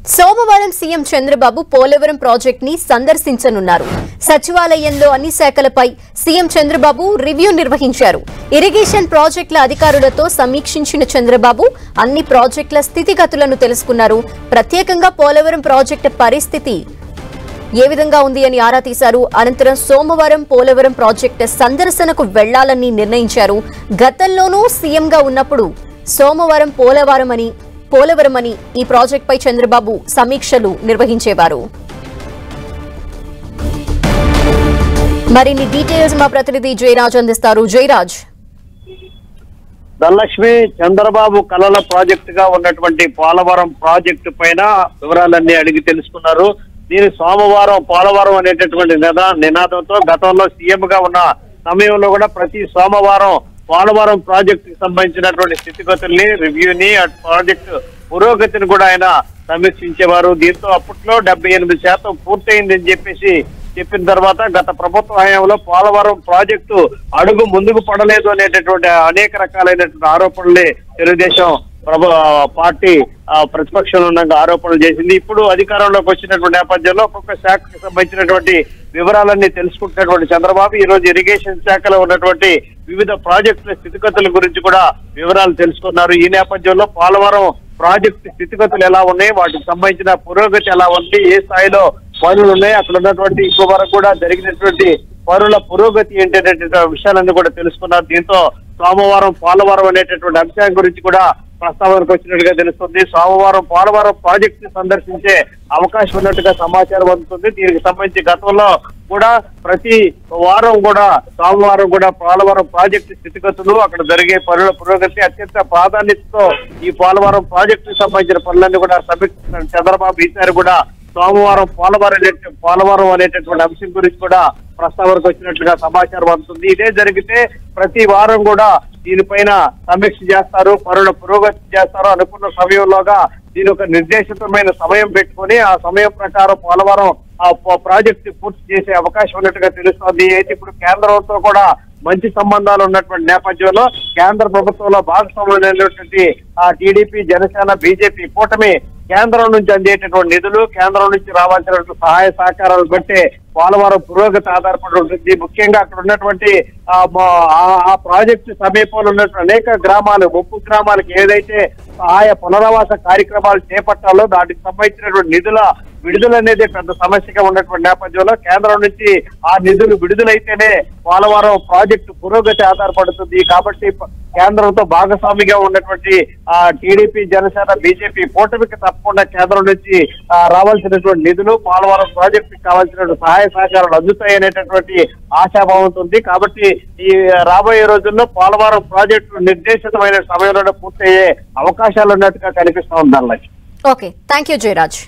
సోమవారం CM Chandrababu Polavaram project ని సందర్శించనున్నారు. సచివాలయంలో అన్ని శాఖలపై సీఎం చంద్రబాబు రివ్యూ నిర్వహించారు. ఇరిగేషన్ ప్రాజెక్టుల అధికారులతో సమీక్షించిన చంద్రబాబు అన్ని ప్రాజెక్టుల స్థితిగతులను తెలుసుకున్నారు. ప్రత్యేకంగా పోలవరం ప్రాజెక్టు పరిస్థితి ఏ విధంగా ఉంది అని ఆరా తీశారు. అనంతరం సోమవారం పోలవరం ప్రాజెక్టు సందర్శనకు వెళ్లాలని నిర్ణయించారు. గతంలోనూ సీఎంగా ఉన్నప్పుడు సోమవారం పోలవరం అని ఈ ప్రాజెక్ట్ పై చంద్రబాబు సమీక్షలు నిర్వహించేవారు. మరిన్ని డీటెయిల్స్ మా ప్రతినిధి జయరాజ్ అందిస్తారు. జయరాజ్, ధనలక్ష్మి, చంద్రబాబు కలల ప్రాజెక్టు గా ఉన్నటువంటి పోలవరం ప్రాజెక్టు పైన వివరాలన్నీ అడిగి తెలుసుకున్నారు. దీని సోమవారం పోలవరం అనేటటువంటి నినాదంతో గతంలో సీఎం గా ఉన్న సమయంలో కూడా ప్రతి సోమవారం పోలవరం ప్రాజెక్టుకి సంబంధించినటువంటి స్థితిగతుల్ని, రివ్యూని, ప్రాజెక్టు పురోగతిని కూడా ఆయన సమీక్షించేవారు. దీంతో అప్పట్లో 78% పూర్తయిందని చెప్పిన తర్వాత గత ప్రభుత్వ హయాంలో పోలవరం ప్రాజెక్టు అడుగు ముందుకు పడలేదు అనేటటువంటి అనేక రకాలైనటువంటి ఆరోపణల్ని తెలుగుదేశం పార్టీ ప్రతిపక్షంలో ఉన్న ఆరోపణలు చేసింది. ఇప్పుడు అధికారంలోకి వచ్చినటువంటి నేపథ్యంలో ఒక్కొక్క శాఖకు సంబంధించినటువంటి వివరాలన్నీ తెలుసుకుంటున్నటువంటి చంద్రబాబు ఈ రోజు ఇరిగేషన్ శాఖలో ఉన్నటువంటి వివిధ ప్రాజెక్టుల స్థితిగతుల గురించి కూడా వివరాలు తెలుసుకున్నారు. ఈ నేపథ్యంలో పోలవరం ప్రాజెక్టు స్థితిగతులు ఎలా ఉన్నాయి, వాటికి సంబంధించిన పురోగతి ఎలా ఉంది, ఏ స్థాయిలో పనులు ఉన్నాయి, అక్కడ ఉన్నటువంటి ఇప్పటి వరకు కూడా జరిగినటువంటి పనుల పురోగతి ఏంటనేటువంటి విషయాలన్నీ కూడా తెలుసుకున్నారు. దీంతో సోమవారం పోలవరం అనేటటువంటి అంశం గురించి కూడా ప్రస్తావనకు వచ్చినట్టుగా తెలుస్తుంది. సోమవారం పోలవరం ప్రాజెక్ట్ ని సందర్శించే అవకాశం ఉన్నట్టుగా సమాచారం అందుతుంది. దీనికి సంబంధించి గతంలో కూడా ప్రతి వారం కూడా సోమవారం కూడా పోలవరం ప్రాజెక్టు స్థితిగతులు, అక్కడ జరిగే పనుల పురోగతి, అత్యంత ప్రాధాన్యతతో ఈ పోలవరం ప్రాజెక్టుకు సంబంధించిన పనులన్నీ కూడా సమీక్షిస్తున్న చంద్రబాబు ఈసారి కూడా సోమవారం పోలవరం అనేటటువంటి అంశం గురించి కూడా ప్రస్తావనకు వచ్చినట్లుగా సమాచారం అందుతుంది. ఇదే జరిగితే ప్రతి వారం కూడా దీనిపైన సమీక్ష చేస్తారు, పనుల పురోగతి చేస్తారు. అనుకున్న సమయంలోగా దీని ఒక నిర్దేశితమైన సమయం పెట్టుకుని ఆ సమయం ప్రకారం పోలవరం ఆ ప్రాజెక్టు పూర్తి చేసే అవకాశం ఉన్నట్టుగా తెలుస్తోంది. అయితే ఇప్పుడు కేంద్రంతో కూడా మంచి సంబంధాలు ఉన్నటువంటి నేపథ్యంలో కేంద్ర ప్రభుత్వంలో భాగస్వామ్యమైనటువంటి ఆ టీడీపీ, జనసేన, బీజేపీ కూటమి కేంద్రం నుంచి అందేటటువంటి నిధులు, కేంద్రం నుంచి రావాల్సినటువంటి సహాయ సహకారాలు బట్టి పోలవరం పురోగతి ఆధారపడి ఉంటుంది. ముఖ్యంగా అక్కడ ఉన్నటువంటి ఆ ప్రాజెక్టు సమీపంలో ఉన్నటువంటి అనేక గ్రామాలు, ముప్పు గ్రామాలకు ఏదైతే సహాయ పునరావాస కార్యక్రమాలు చేపట్టాలో దానికి సంబంధించినటువంటి నిధుల విడుదల అనేది పెద్ద సమస్యగా ఉన్నటువంటి నేపథ్యంలో కేంద్రం నుంచి ఆ నిధులు విడుదలైతేనే పోలవరం ప్రాజెక్టు పురోగతి ఆధారపడుతుంది. కాబట్టి కేంద్రంతో భాగస్వామిగా ఉన్నటువంటి ఆ టీడీపీ, జనసేన, బీజేపీ కూటమికి తప్పకుండా కేంద్రం నుంచి రావాల్సినటువంటి నిధులు, పోలవరం ప్రాజెక్టుకి కావాల్సినటువంటి సహాయ సహకారాలు అందుతాయి అనేటటువంటి ఆశాభావంతో ఉంది. కాబట్టి ఈ రాబోయే రోజుల్లో పోలవరం ప్రాజెక్టు నిర్దేశితమైన సమయంలోనే పూర్తయ్యే అవకాశాలు ఉన్నట్టుగా కనిపిస్తా ఉంది. Okay, thank you Jayaraj.